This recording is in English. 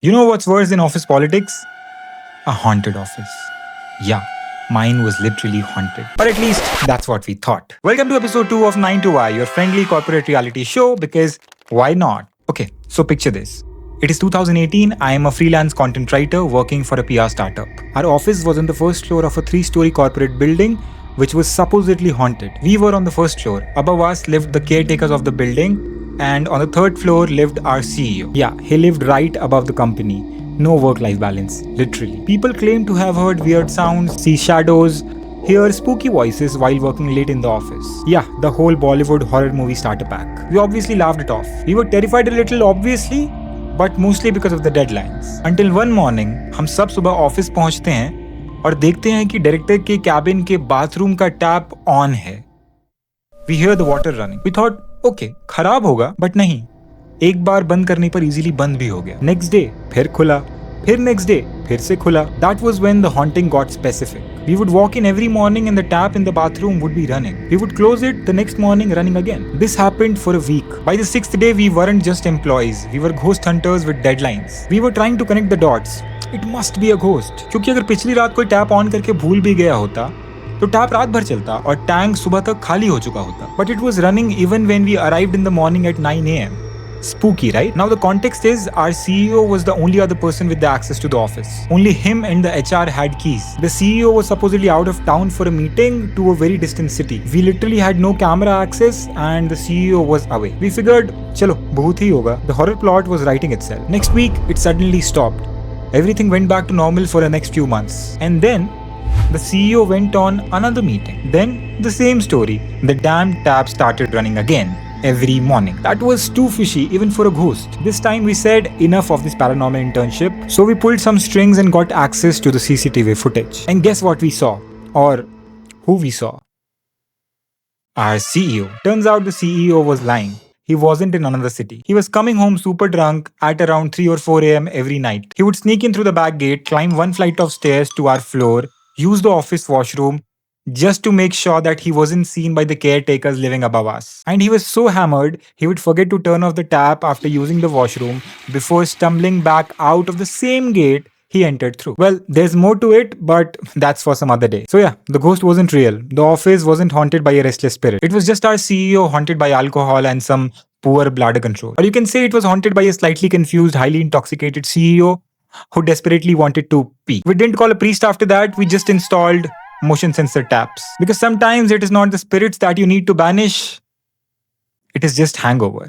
You know what's worse than office politics? A haunted office. Yeah, mine was literally haunted. But at least that's what we thought. Welcome to episode 2 of 9 to Y, your friendly corporate reality show because why not? Okay, so picture this. It is 2018. I am a freelance content writer working for a PR startup. Our office was on the first floor of a 3-story corporate building which was supposedly haunted. We were on the first floor. Above us lived the caretakers of the building, and on the third floor lived our CEO. Yeah, he lived right above the company. No work life balance, literally. People claim to have heard weird sounds, see shadows, hear spooky voices while working late in the office. Yeah, the whole Bollywood horror movie starter pack. We obviously laughed it off. We were terrified a little, obviously, but mostly because of the deadlines. Until one morning, हम सब सुबह office पहुंचते हैं और देखते हैं कि director के कैबिन के बाथरूम का टैप ऑन है. We hear the water running. We thought, okay, खराब होगा, but नहीं. एक बार बंद करने पर इजीली बंद भी हो गया. Next day, फिर खुला. फिर next day, फिर से खुला. That was when the haunting got specific. We would walk in every morning and the tap in the bathroom would be running. We would close it the next morning running again. This happened for a week. By the 6th day, we weren't just employees. We were ghost hunters with deadlines. We were trying to connect the dots. It must be a ghost. क्योंकि अगर पिछली रात कोई tap on करके भूल भी गया होता तो टैप रात भर चलता और टैंक सुबह तक खाली हो चुका होता. But it was running even when we arrived in the morning at 9 a.m. Spooky, right? Now the context is our CEO was the only other person with the access to the office. Only him and the HR had keys. The CEO was supposedly out of town for a meeting to a very distant city. We literally had no camera access and the CEO was away. We figured, chalo, bahut hi hoga. The horror plot was writing itself. Next week, it suddenly stopped. Everything went back to normal for the next few months. And then the CEO went on another meeting. Then the same story. The damn tap started running again. Every morning. That was too fishy even for a ghost. This time we said enough of this paranormal internship, so we pulled some strings and got access to the CCTV footage. And guess what we saw? Or who we saw? Our CEO. Turns out the CEO was lying. He wasn't in another city. He was coming home super drunk at around 3 or 4 a.m. every night. He would sneak in through the back gate, climb one flight of stairs to our floor, use the office washroom, just to make sure that he wasn't seen by the caretakers living above us. And he was so hammered, he would forget to turn off the tap after using the washroom before stumbling back out of the same gate he entered through. Well, there's more to it, but that's for some other day. So yeah, the ghost wasn't real. The office wasn't haunted by a restless spirit. It was just our CEO haunted by alcohol and some poor bladder control. Or you can say it was haunted by a slightly confused, highly intoxicated CEO who desperately wanted to pee. We didn't call a priest after that, we just installed motion sensor taps. Because sometimes it is not the spirits that you need to banish, it is just hangover.